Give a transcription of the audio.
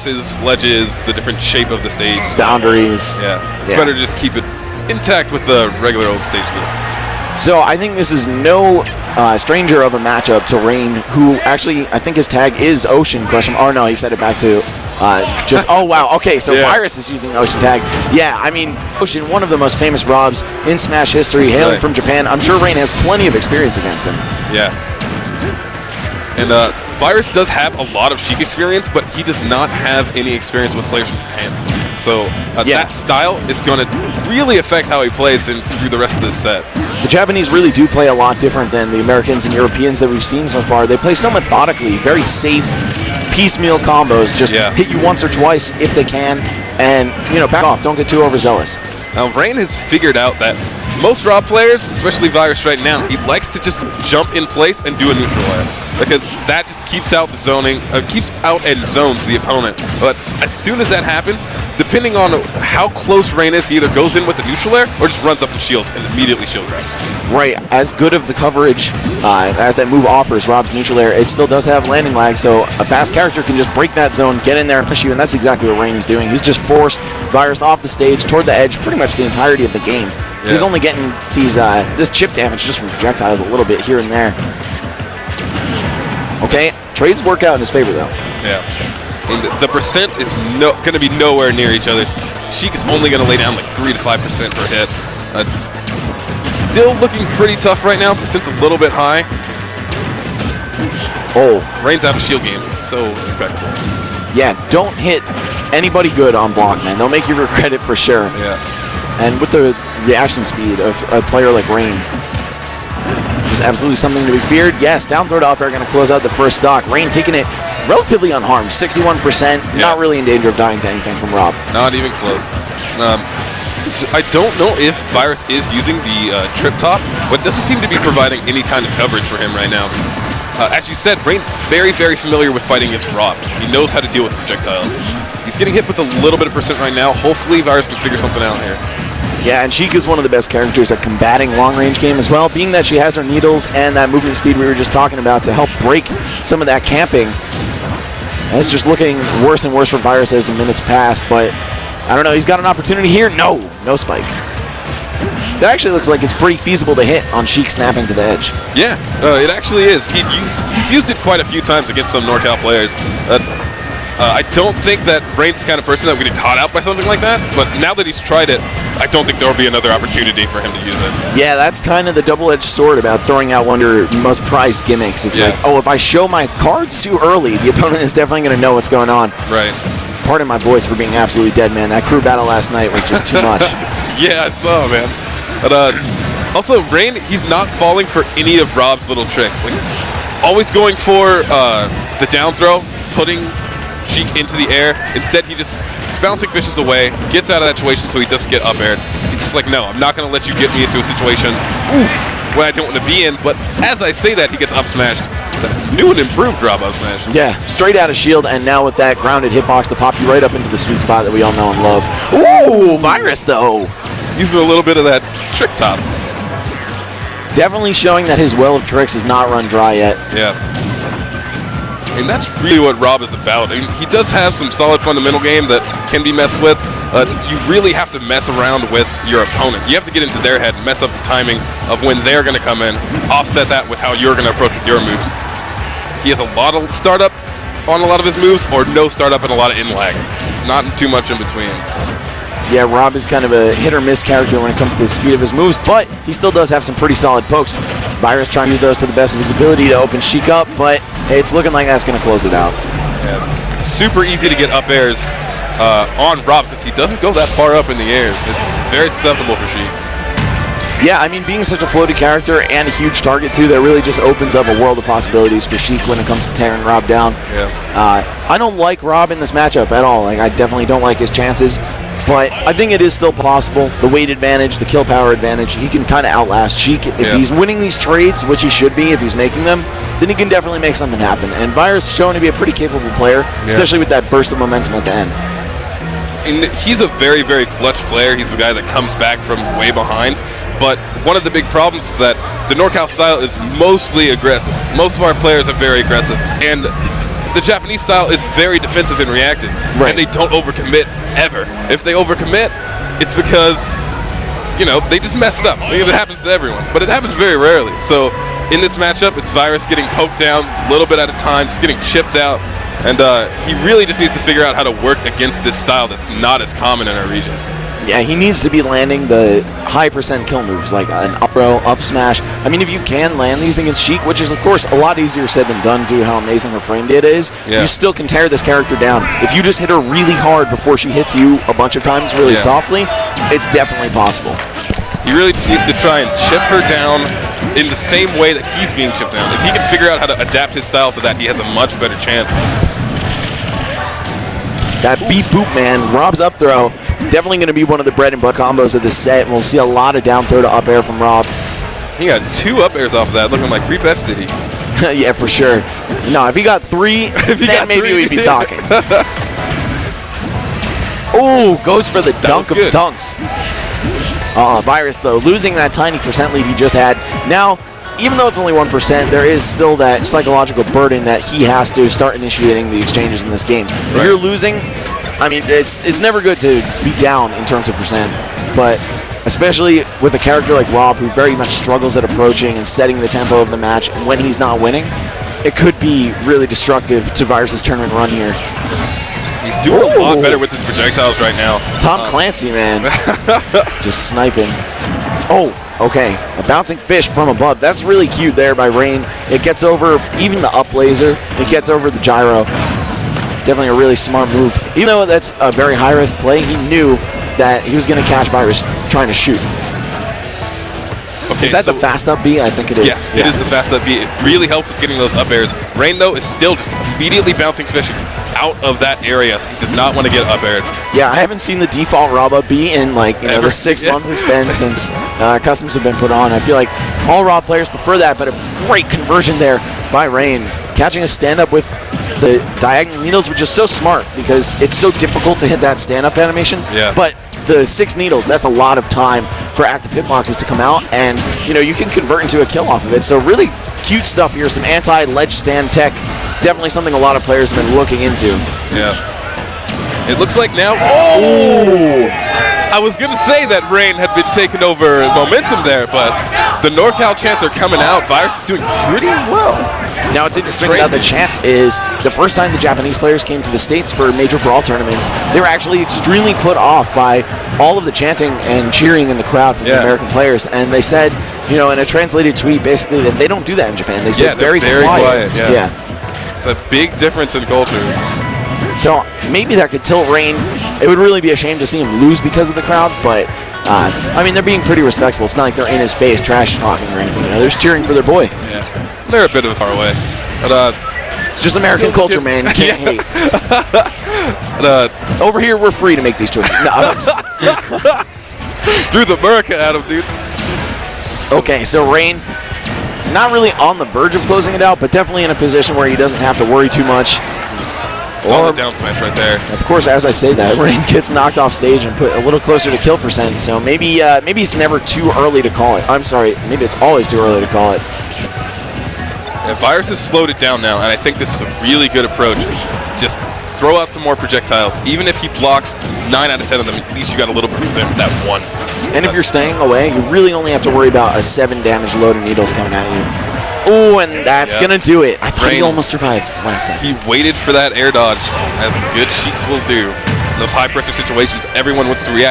grasses, ledges, the different shape of the stage. Boundaries. Yeah, it's better to just keep it intact with the regular old stage list. So I think this is no stranger of a matchup to Rain, who actually, I think his tag is Ocean question. Oh no, he set it back to just, oh wow, okay, so Virus is using the Ocean tag. Yeah, I mean, Ocean, one of the most famous Robs in Smash history, hailing from Japan. I'm sure Rain has plenty of experience against him. Yeah. And Virus does have a lot of Sheik experience, but he does not have any experience with players from Japan. So that style is going to really affect how he plays through the rest of this set. The Japanese really do play a lot different than the Americans and Europeans that we've seen so far. They play so methodically, very safe, piecemeal combos, just hit you once or twice if they can, and, back off, don't get too overzealous. Now, Rain has figured out that most Rob players, especially Virus right now, he likes to just jump in place and do a neutral air, because that just keeps out the zoning, keeps out and zones the opponent. But as soon as that happens, depending on how close Rain is, he either goes in with the neutral air or just runs up and shields and immediately shield grabs. Right, as good of the coverage as that move offers, Rob's neutral air, it still does have landing lag, so a fast character can just break that zone, get in there and push you, and that's exactly what Rain is doing. He's just forced Virus off the stage toward the edge pretty much the entirety of the game. Yeah. He's only getting these this chip damage just from projectiles a little bit here and there. Okay, trades work out in his favor though. Yeah, and the percent is going to be nowhere near each other. Sheik is only going to lay down like 3 to 5% per hit. Still looking pretty tough right now. Percent's a little bit high. Oh, Rain's out of shield game. It's so impeccable. Yeah, don't hit anybody good on block, man. They'll make you regret it for sure. Yeah. And with the reaction speed of a player like Rain, just absolutely something to be feared. Yes, down throw to up air going to close out the first stock. Rain taking it relatively unharmed, 61%, not really in danger of dying to anything from Rob. Not even close. I don't know if Virus is using the trip top, but it doesn't seem to be providing any kind of coverage for him right now. As you said, Rain's very, very familiar with fighting against Rob. He knows how to deal with projectiles. He's getting hit with a little bit of percent right now. Hopefully Virus can figure something out here. Yeah, and Sheik is one of the best characters at combating long-range game as well, being that she has her needles and that movement speed we were just talking about to help break some of that camping. And it's just looking worse and worse for Virus as the minutes pass, but I don't know, he's got an opportunity here. No spike. That actually looks like it's pretty feasible to hit on Sheik snapping to the edge. Yeah, it actually is. He's used it quite a few times against some NorCal players. I don't think that Rain's the kind of person that would get caught out by something like that, but now that he's tried it, I don't think there will be another opportunity for him to use it. Yeah, that's kind of the double-edged sword about throwing out one of your most prized gimmicks. It's like, oh, if I show my cards too early, the opponent is definitely going to know what's going on. Right. Pardon my voice for being absolutely dead, man. That crew battle last night was just too much. Yeah, I saw, man. But also, Rain, he's not falling for any of Rob's little tricks. Like, always going for the down throw, putting Sheik into the air. Instead, he just bouncing fishes away, gets out of that situation so he doesn't get up aired. He's just like, no, I'm not going to let you get me into a situation where I don't want to be in. But as I say that, he gets up smashed. New and improved Rob up smash. Yeah, straight out of shield, and now with that grounded hitbox to pop you right up into the sweet spot that we all know and love. Ooh, Virus though. Using a little bit of that trick top. Definitely showing that his well of tricks is not run dry yet. Yeah. And that's really what Rob is about. I mean, he does have some solid fundamental game that can be messed with. You really have to mess around with your opponent. You have to get into their head and mess up the timing of when they're going to come in, offset that with how you're going to approach with your moves. He has a lot of startup on a lot of his moves, or no startup and a lot of in-lag. Not too much in between. Yeah, Rob is kind of a hit-or-miss character when it comes to the speed of his moves, but he still does have some pretty solid pokes. Virus trying to use those to the best of his ability to open Sheik up, but it's looking like that's going to close it out. Yeah. Super easy to get up airs on Rob since he doesn't go that far up in the air. It's very susceptible for Sheik. Yeah, I mean, being such a floaty character and a huge target, too, that really just opens up a world of possibilities for Sheik when it comes to tearing Rob down. Yeah. I don't like Rob in this matchup at all. Like, I definitely don't like his chances, but I think it is still possible. The weight advantage, the kill power advantage, he can kind of outlast Sheik. If he's winning these trades, which he should be if he's making them, then he can definitely make something happen. And Virus is showing to be a pretty capable player, especially with that burst of momentum at the end. And he's a very, very clutch player. He's the guy that comes back from way behind. But one of the big problems is that the NorCal style is mostly aggressive. Most of our players are very aggressive. And the Japanese style is very defensive and reactive, and they don't overcommit ever. If they overcommit, it's because, you know, they just messed up. I mean, it happens to everyone, but it happens very rarely. So in this matchup, it's Virus getting poked down a little bit at a time, just getting chipped out, and he really just needs to figure out how to work against this style that's not as common in our region. Yeah, he needs to be landing the high percent kill moves, like an up throw, up smash. I mean, if you can land these against Sheik, which is, of course, a lot easier said than done due to how amazing her frame data is, you still can tear this character down. If you just hit her really hard before she hits you a bunch of times really softly, it's definitely possible. He really just needs to try and chip her down in the same way that he's being chipped down. If he can figure out how to adapt his style to that, he has a much better chance. That beef boot, man, Rob's up throw, definitely going to be one of the bread and butter combos of the set, and we'll see a lot of down throw to up air from Rob. He got 2 up airs off of that, looking like pre-patch, did he? Yeah, for sure. No, if he got 3, then maybe we'd be talking. Oh, goes for the dunk of dunks. Virus, though, losing that tiny percent lead he just had. Now, even though it's only 1%, there is still that psychological burden that he has to start initiating the exchanges in this game. If you're losing, I mean, it's never good to be down in terms of percent, but especially with a character like Rob, who very much struggles at approaching and setting the tempo of the match when he's not winning, it could be really destructive to Virus's tournament run here. He's doing a lot better with his projectiles right now. Tom Clancy, man. Just sniping. Oh, okay. A bouncing fish from above. That's really cute there by Rain. It gets over even the up laser. It gets over the gyro. Definitely a really smart move. Even though that's a very high-risk play, he knew that he was going to catch Virus trying to shoot. Okay, is that the fast up B? I think it is. Yes, it is the fast up B. It really helps with getting those up airs. Rain, though, is still just immediately bouncing fish out of that area. He does not want to get up aired. Yeah, I haven't seen the default Rob up B in like the 6 months it's been since customs have been put on. I feel like all Rob players prefer that, but a great conversion there by Rain. Catching a stand-up with the diagonal needles, which is so smart because it's so difficult to hit that stand-up animation. Yeah. But the 6 needles, that's a lot of time for active hitboxes to come out, and you can convert into a kill off of it. So really cute stuff here, some anti-ledge stand tech. Definitely something a lot of players have been looking into. Yeah. It looks like now... Oh! I was going to say that Rain had been taking over momentum there, but the NorCal chants are coming out. Virus is doing pretty well. Now, what's interesting about the chants is the first time the Japanese players came to the States for major brawl tournaments, they were actually extremely put off by all of the chanting and cheering in the crowd from the American players. And they said, in a translated tweet, basically, that they don't do that in Japan. They stay very quiet. Yeah. It's a big difference in cultures. So maybe that could tilt Rain. It would really be a shame to see him lose because of the crowd, but I mean, they're being pretty respectful. It's not like they're in his face trash talking or anything. They're just cheering for their boy. Yeah, they're a bit of a far away, but it's just American culture, man. You can't hate. But, over here, we're free to make these choices. No, through the America at him, dude. Okay, so Rain, not really on the verge of closing it out, but definitely in a position where he doesn't have to worry too much. Solid down smash right there. Of course, as I say that, Rain gets knocked off stage and put a little closer to kill percent, so maybe it's never too early to call it. I'm sorry, maybe it's always too early to call it. Yeah, Virus has slowed it down now, and I think this is a really good approach. Just throw out some more projectiles. Even if he blocks 9 out of 10 of them, at least you got a little percent with that one. And if you're staying away, you really only have to worry about a 7 damage load of needles coming at you. Oh, and that's going to do it. I thought he almost survived last second. He waited for that air dodge, as good Sheiks will do. In those high-pressure situations, everyone wants to react.